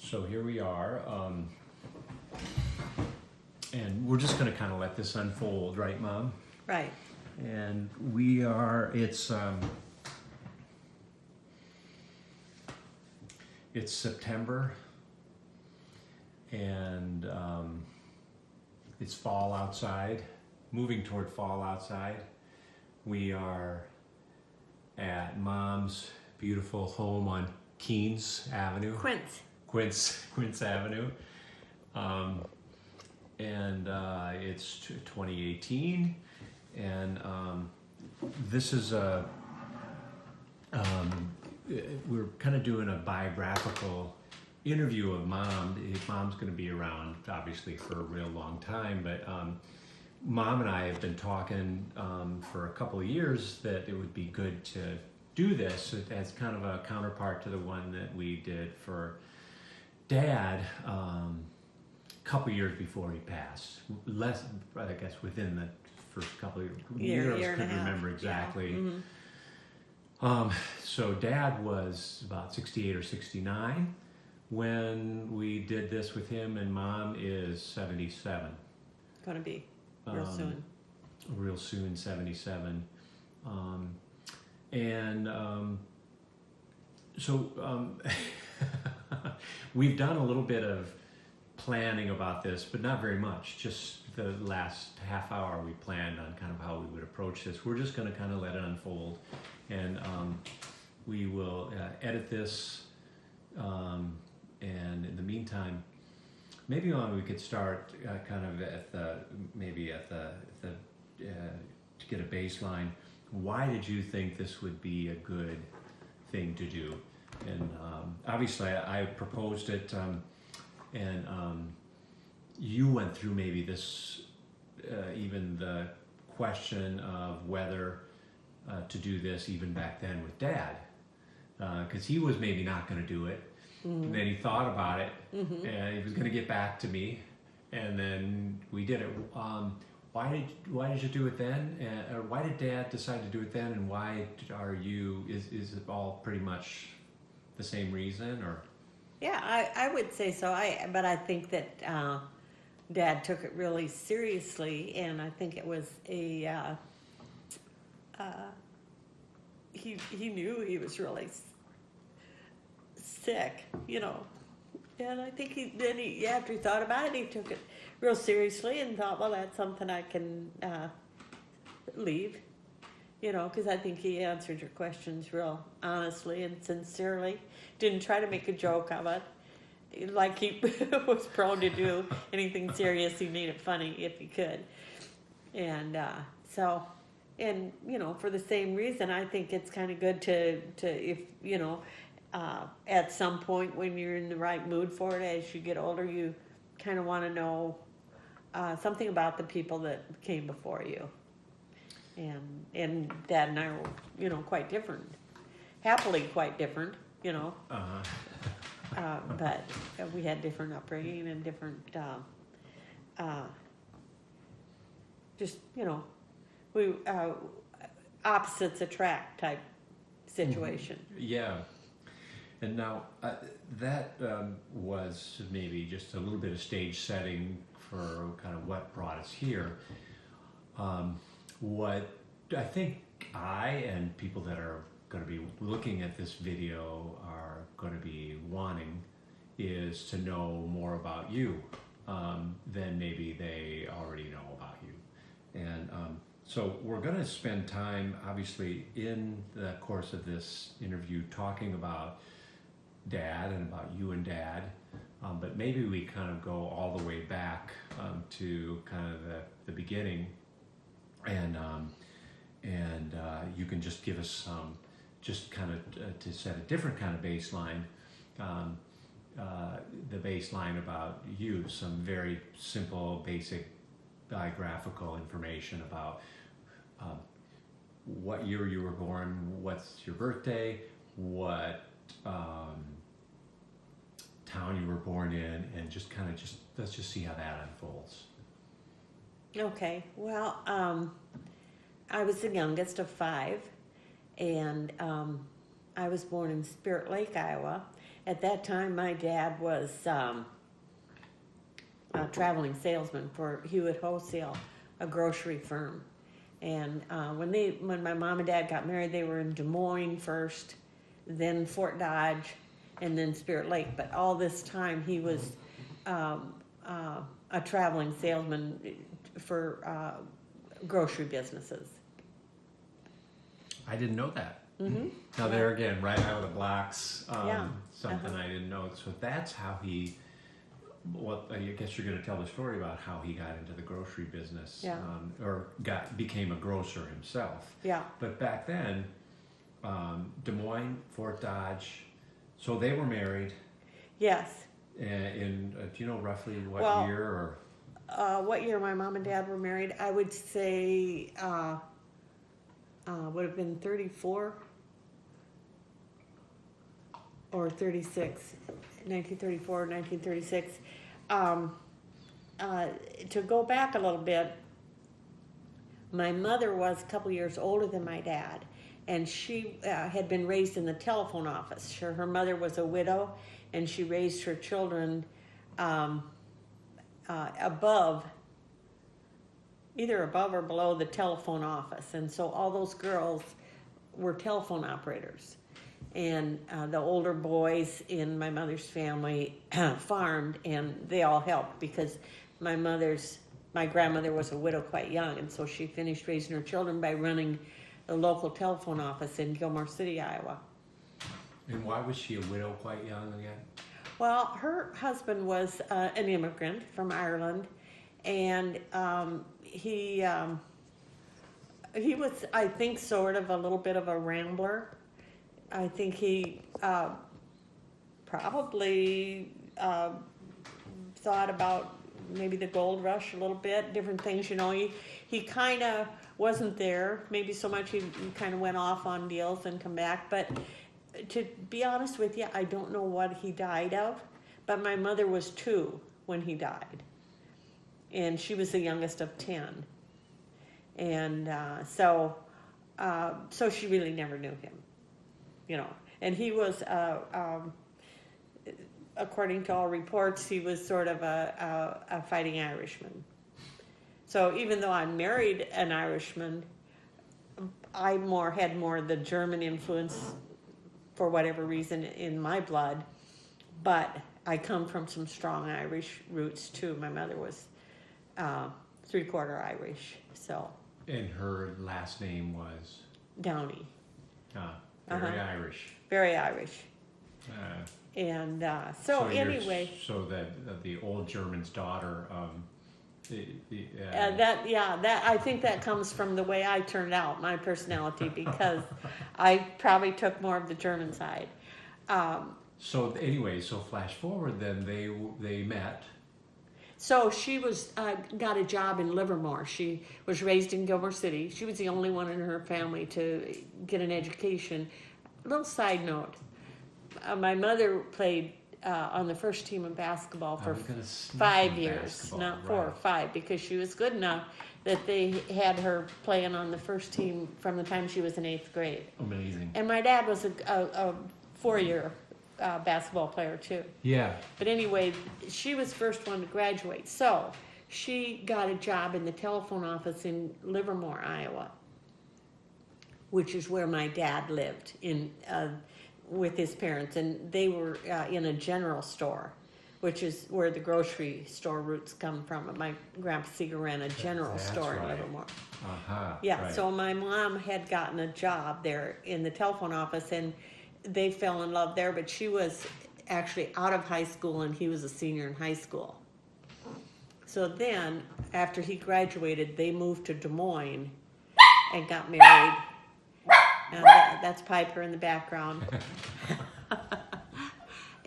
So here we are, and we're just going to kind of let this unfold, right, Mom? Right. And it's September, and it's fall outside, moving toward fall outside. We are at Mom's beautiful home on Queens Avenue. Quince Avenue. And it's 2018, and this is we're kind of doing a biographical interview of Mom. Mom's going to be around, obviously, for a real long time, but Mom and I have been talking for a couple of years that it would be good to do this as kind of a counterpart to the one that we did for Dad a couple years before he passed. Less, I guess, within the first couple of years. Year and a Couldn't half. remember exactly. Yeah. Mm-hmm. So Dad was about 68 or 69 when we did this with him, and Mom is 77. Going to be real soon. Real soon, 77. So we've done a little bit of planning about this, but not very much. Just the last half hour we planned on kind of how we would approach this. We're just going to kind of let it unfold, and we will edit this. And in the meantime, maybe we could start kind of to get a baseline. Why did you think this would be a good thing to do? And obviously I proposed it, and you went through maybe this, even the question of whether to do this even back then with Dad, because he was maybe not going to do it. Mm-hmm. And then he thought about it, mm-hmm. and he was going to get back to me, and then we did it. Why did you do it then? Or why did Dad decide to do it then? And why are you? Is it all pretty much the same reason, or? Yeah, I would say so. But I think that Dad took it really seriously, and I think it was he knew he was really sick, and I think after he thought about it, he took it real seriously and thought, well, that's something I can leave, because I think he answered your questions real honestly and sincerely. Didn't try to make a joke of it, like he was prone to do. Anything serious, he made it funny if he could. And for the same reason, I think it's kind of good to if at some point when you're in the right mood for it, as you get older, you kind of want to know something about the people that came before you. And Dad and I were, quite different, happily quite different, but we had different upbringing and different, we opposites attract type situation. Yeah. And now that was maybe just a little bit of stage setting for kind of what brought us here. What I think I and people that are going to be looking at this video are going to be wanting is to know more about you than maybe they already know about you. And so we're going to spend time, obviously, in the course of this interview talking about Dad and about you and Dad, but maybe we kind of go all the way back to kind of the beginning, and you can just give us some, just kind of to set a different kind of baseline, the baseline about you, some very simple, basic biographical information about what year you were born, what's your birthday, what town you were born in, and let's just see how that unfolds. Okay. Well, I was the youngest of 5, and I was born in Spirit Lake, Iowa, at that time, my dad was a traveling salesman for Hewitt Wholesale, a grocery firm. And when my mom and dad got married, they were in Des Moines first, then Fort Dodge, and then Spirit Lake. But all this time, he was a traveling salesman for grocery businesses. I didn't know that. Mm-hmm. Now there again, right out of the blocks, Yeah. something I didn't know. So that's how he. Well, I guess you're going to tell the story about how he got into the grocery business, Yeah. or became a grocer himself. Yeah. But back then, Des Moines, Fort Dodge, so they were married. Yes. In do you know roughly what Well, year or? What year my mom and dad were married? I would say would have been 34 or 36, 1934, 1936. To go back a little bit, my mother was a couple years older than my dad, and she had been raised in the telephone office. Her mother was a widow, and she raised her children either above or below the telephone office. And so all those girls were telephone operators. And the older boys in my mother's family farmed, and they all helped because my grandmother was a widow quite young, and so she finished raising her children by running the local telephone office in Gilmore City, Iowa. And why was she a widow quite young again? Well, her husband was an immigrant from Ireland, and he was, I think, sort of a little bit of a rambler. I think he probably thought about maybe the gold rush a little bit, different things, you know. He kind of wasn't there, maybe so much he kind of went off on deals and come back. But to be honest with you, I don't know what he died of, but my mother was 2 when he died. And she was the youngest of 10. And so she really never knew him, you know. And he was, according to all reports, he was sort of a fighting Irishman. So even though I married an Irishman, I had more the German influence for whatever reason in my blood, but I come from some strong Irish roots too. My mother was 3/4 Irish, so. And her last name was? Downey. Very Irish. Very Irish. Uh, And so anyway. So that the old German's daughter. That I think that comes from the way I turned out, my personality, because I probably took more of the German side. So anyway, so flash forward, then they met. So she was got a job in Livermore. She was raised in Gilmore City. She was the only one in her family to get an education. A little side note: my mother played on the first team of basketball for 5 years, not 4 or 5, because she was good enough that they had her playing on the first team from the time she was in 8th grade. Amazing. And my dad was a 4-year basketball player too. Yeah. But anyway, she was the first one to graduate. So she got a job in the telephone office in Livermore, Iowa, which is where my dad lived with his parents. And they were in a general store, which is where the grocery store roots come from. My grandpa Seeger ran a general store in Livermore. Yeah, right. So my mom had gotten a job there in the telephone office, and they fell in love there, but she was actually out of high school and he was a senior in high school. So then, after he graduated, they moved to Des Moines and got married. And that's Piper in the background.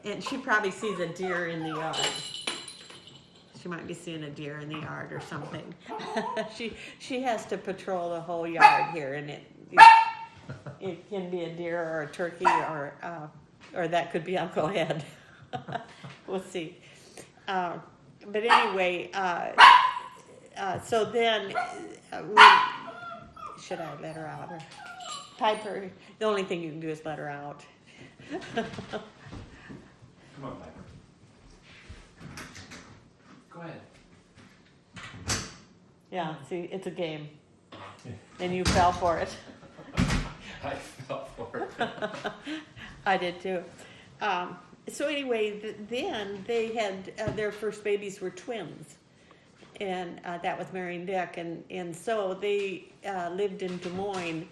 And she probably sees a deer in the yard. She might be seeing a deer in the yard or something. She has to patrol the whole yard here, and it can be a deer or a turkey or that could be Uncle Ed. We'll see. But anyway, so then should I let her out? Or Piper, the only thing you can do is let her out. Yeah, see, it's a game. And you fell for it. I fell for it. I did too. So anyway, then they had their first babies were twins, and that was Mary and Dick, and so they lived in Des Moines,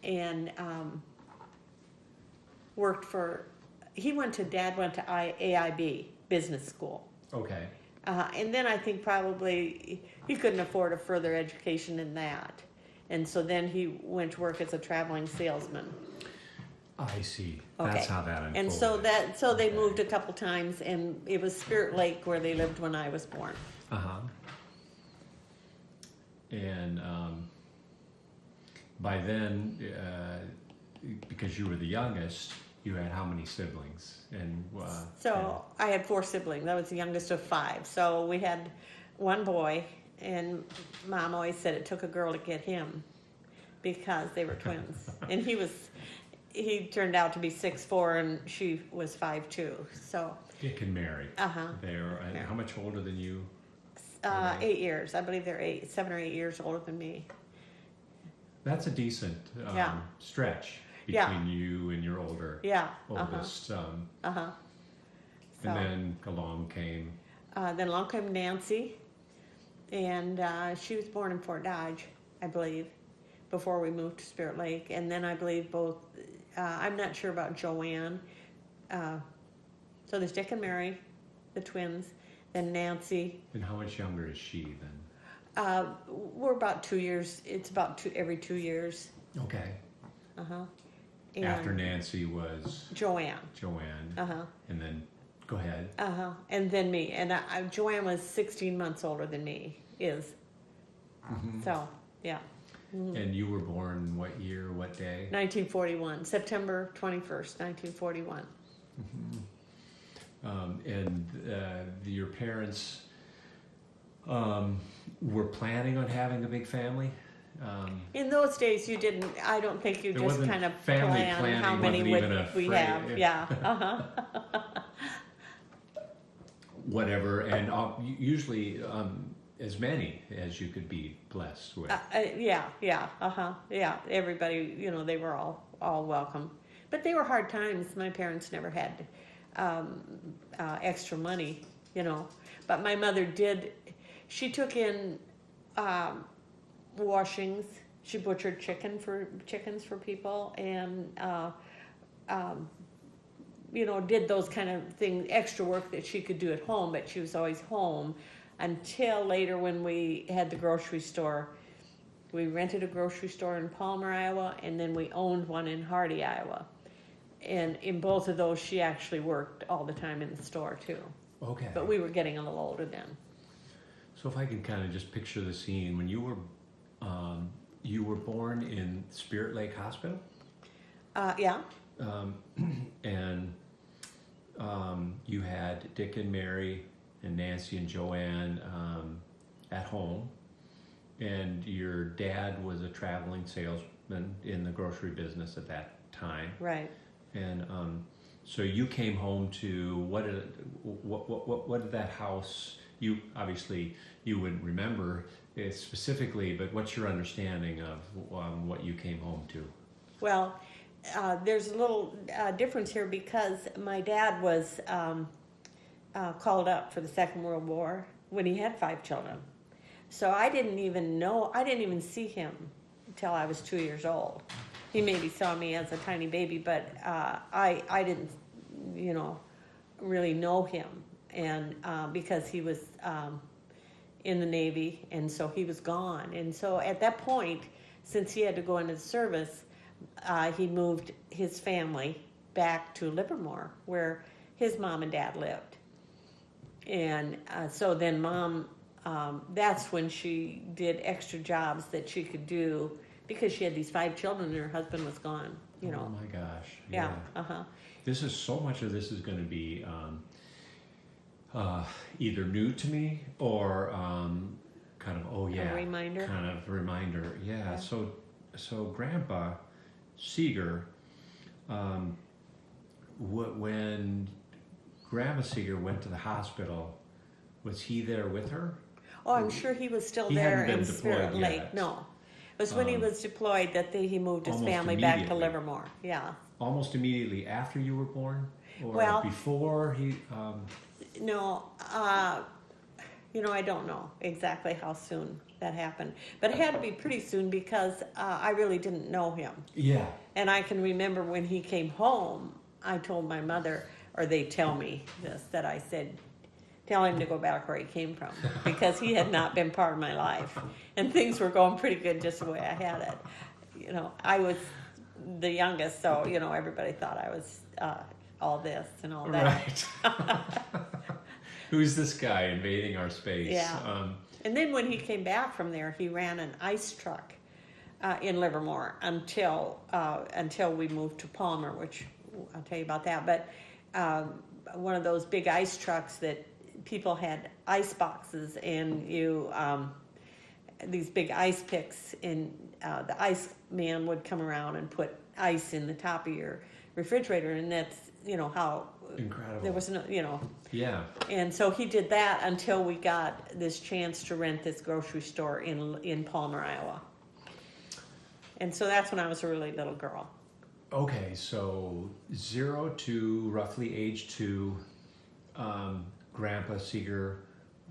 and worked for. Dad went to AIB business school, Okay. and then I think probably he couldn't afford a further education in that, and so then he went to work as a traveling salesman. I see. Okay. That's how that unfolded. And so they Okay. moved a couple times, and it was Spirit Lake where they lived when I was born. Uh-huh. And by then, because you were the youngest, you had how many siblings? And So I had 4 siblings. I was the youngest of 5. So we had one boy, and Mom always said it took a girl to get him because they were twins. And he turned out to be 6'4", and she was 5'2". So Dick and Mary. They're Yeah. how much older than you? 8 years. I believe they're 7 or 8 years older than me. That's a decent Yeah. stretch Yeah. between you and your Yeah. oldest. So, And then along came. then along came Nancy, and she was born in Fort Dodge, I believe, before we moved to Spirit Lake. And then I believe both, I'm not sure about Joanne. So there's Dick and Mary, the twins, then Nancy. And how much younger is she then? We're about 2 years. It's about every 2 years. Okay. And After Nancy was Joanne. Joanne. Uh-huh. And then, go ahead. And then me. And Joanne was 16 months older than me, is. So, yeah. And you were born what year, what day? 1941, September 21st, 1941. And your parents were planning on having a big family? In those days, you didn't, I don't think you There just wasn't kind of family plan planning, how many wasn't even would a we phrase. have. Yeah. Whatever, and usually as many as you could be blessed with. Yeah. Everybody, they were all welcome. But they were hard times. My parents never had extra money, But my mother did, she took in washings. She butchered chickens for people, and did those kind of things, extra work that she could do at home. But she was always home until later when we had the grocery store. We rented a grocery store in Palmer, Iowa, and then we owned one in Hardy, Iowa. And in both of those, she actually worked all the time in the store too. Okay. But we were getting a little older then. So if I can kind of just picture the scene, when you were born in Spirit Lake Hospital? Yeah. And you had Dick and Mary and Nancy and Joanne at home, and your dad was a traveling salesman in the grocery business at that time. Right. And so you came home to what did that house? You obviously you wouldn't remember it specifically, but what's your understanding of what you came home to? Well, there's a little difference here because my dad was called up for the Second World War when he had 5 children. So I didn't even see him until I was 2 years old. He maybe saw me as a tiny baby, but I didn't, really know him, and because he was in the Navy, and so he was gone. And so at that point, since he had to go into the service, he moved his family back to Livermore, where his mom and dad lived. And so then Mom, that's when she did extra jobs that she could do because she had these 5 children and her husband was gone, Oh my gosh. Yeah. This is so much of this is going to be either new to me or kind of A reminder. kind of reminder. Yeah. So Grandpa Seeger, when Grandma Seeger went to the hospital, was he there with her? Oh, I'm sure he was still He there hadn't in been Spirit deployed Lake. yet. No, it was when he was deployed that he moved his Almost family back to immediately. Livermore. Yeah. Almost immediately after you were born, or Well- before he. No, I don't know exactly how soon that happened, but it had to be pretty soon because I really didn't know him. Yeah. And I can remember when he came home, I told my mother, or they tell me this, that I said, tell him to go back where he came from, because he had not been part of my life. And things were going pretty good just the way I had it. I was the youngest, so, everybody thought I was all this and all that. Right. Who's this guy invading our space? Yeah. And then when he came back from there, he ran an ice truck in Livermore until we moved to Palmer, which I'll tell you about that. But one of those big ice trucks that people had ice boxes, and these big ice picks, and the ice man would come around and put ice in the top of your refrigerator, and that's how Incredible. there was no Yeah. And so he did that until we got this chance to rent this grocery store in Palmer, Iowa. And so that's when I was a really little girl. Okay, so 0 to roughly age 2, Grandpa Seeger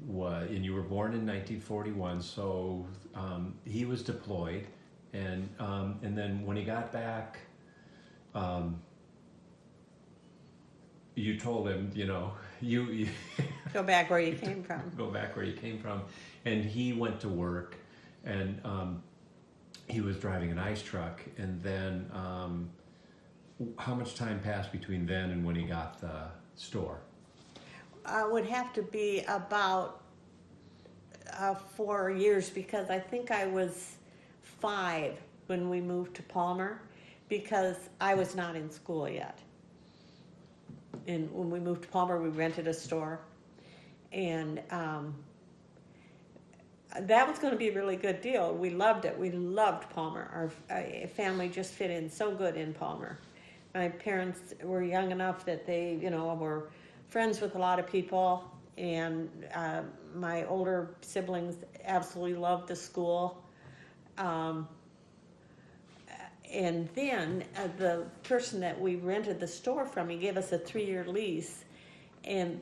and you were born in 1941, so he was deployed, and then when he got back, you told him, you Go back where you came from. go back where you came from, and he went to work, and he was driving an ice truck, and then how much time passed between then and when he got the store? Would have to be about 4 years, because I think I was 5 when we moved to Palmer, because I was not in school yet. And when we moved to Palmer, we rented a store, and that was going to be a really good deal. We loved it. We loved Palmer. Our family just fit in so good in Palmer. My parents were young enough that they, were friends with a lot of people, and my older siblings absolutely loved the school. And then the person that we rented the store from, he gave us a 3-year lease,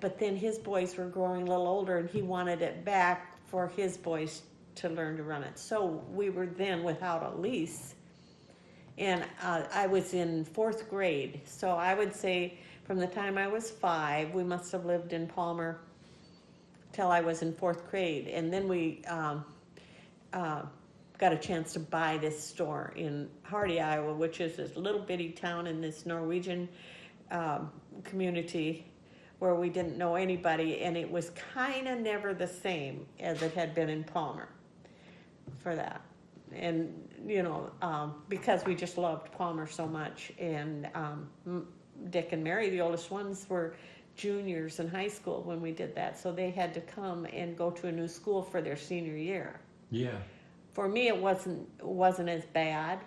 but then his boys were growing a little older, and he wanted it back for his boys to learn to run it. So we were then without a lease, and I was in 4th grade. So I would say from the time I was 5, we must have lived in Palmer till I was in 4th grade, and then we got a chance to buy this store in Hardy, Iowa, which is this little bitty town in this Norwegian community where we didn't know anybody, and it was kind of never the same as it had been in Palmer for that. And, because we just loved Palmer so much, and Dick and Mary, the oldest ones, were juniors in high school when we did that, so they had to come and go to a new school for their senior year. Yeah. For me, it wasn't as bad,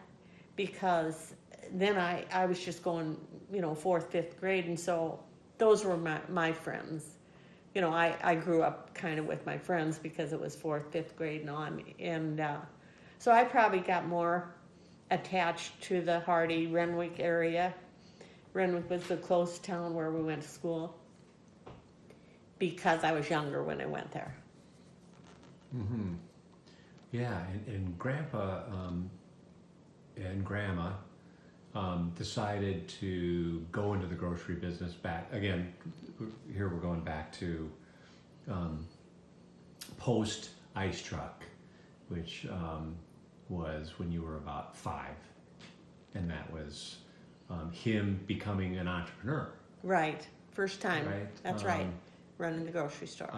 because then I was just going, 4th, 5th grade, and so those were my friends. I grew up kind of with my friends because it was 4th, 5th grade and on, and so I probably got more attached to the Hardy, Renwick area. Renwick was the close town where we went to school, because I was younger when I went there. Mm-hmm. Yeah, and Grandpa and Grandma decided to go into the grocery business back. Again, here we're going back to post-ice truck, which was when you were about 5. And that was him becoming an entrepreneur. Right, first time. Right. That's right. Running the grocery store.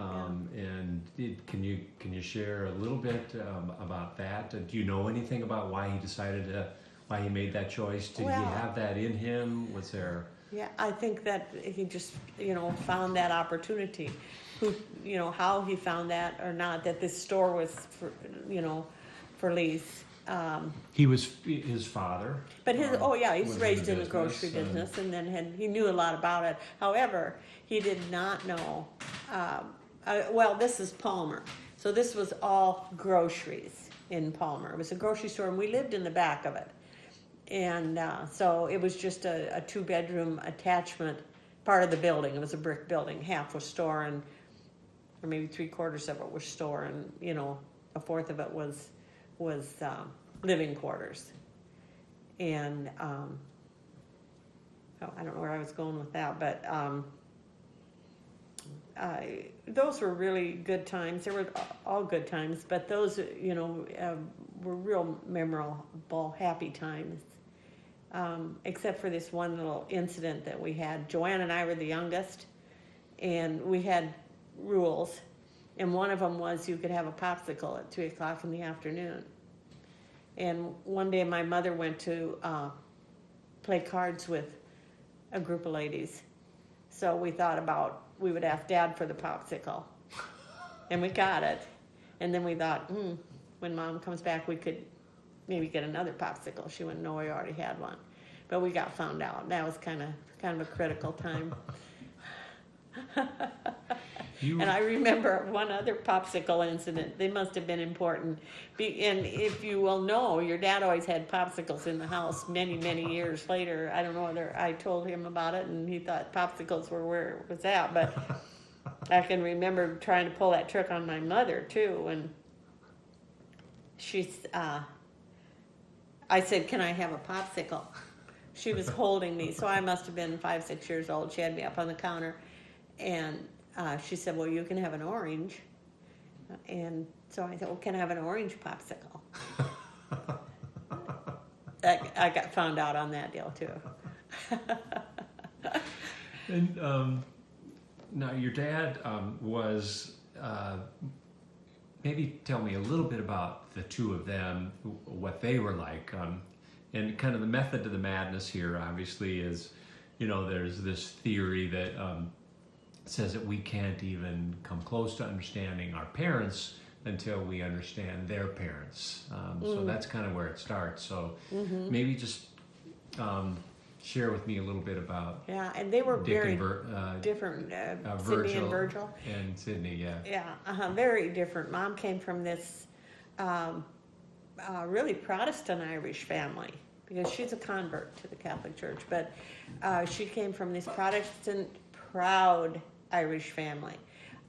And can you share a little bit about that? Do you know anything about why he made that choice? Did he have that in him? Was there? Yeah, I think that he just found that opportunity. How he found that or not, that this store was for lease. He was his father. But he was raised in the business, grocery business, and then he knew a lot about it. However, he did not know well, this is Palmer. So this was all groceries in Palmer. It was a grocery store, and we lived in the back of it. And so it was just a two-bedroom attachment, part of the building. It was a brick building. Half was store, and or maybe 3/4 of it was store, and you know, a fourth of it was living quarters. And oh, I don't know where I was going with that, but those were really good times. They were all good times, but those, you know, were real memorable, happy times. Except for this one little incident that we had. Joanne and I were the youngest, and we had rules, and one of them was you could have a popsicle at 3 o'clock in the afternoon. And one day my mother went to play cards with a group of ladies, so we thought about we would ask Dad for the popsicle, and we got it. And then we thought, when Mom comes back, we could maybe get another popsicle. She wouldn't know we already had one, but we got found out. That was kind of a critical time. And I remember one other popsicle incident. They must have been important. And if you will know, your dad always had popsicles in the house many, many years later. I don't know whether I told him about it and he thought popsicles were where it was at, but I can remember trying to pull that trick on my mother too. And she's, I said, "Can I have a popsicle?" She was holding me, so I must have been 5, 6 years old. She had me up on the counter, and she said, "Well, you can have an orange." And so I said, "Well, can I have an orange popsicle?" I got found out on that deal too. And now your dad was, maybe tell me a little bit about the two of them, what they were like, and kind of the method to the madness here obviously is, you know, there's this theory that says that we can't even come close to understanding our parents until we understand their parents. So that's kind of where it starts. So maybe just share with me a little bit about and they were Dick very and different. Virgil Sydney and Virgil. and Sydney, yeah. Yeah, very different. Mom came from this really Protestant Irish family because she's a convert to the Catholic Church, but she came from this Protestant, proud Irish family.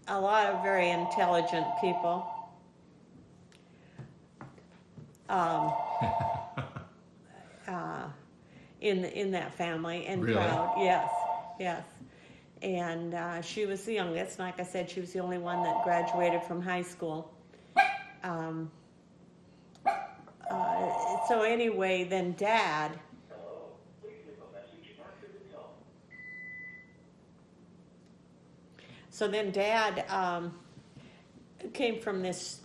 A lot of very intelligent people. In that family, and Really? proud, yes. And she was the youngest. Like I said, she was the only one that graduated from high school. So anyway, then Dad. So then Dad came from this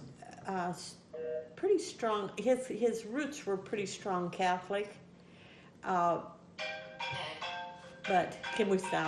pretty strong. His roots were pretty strong Catholic. But can we stop?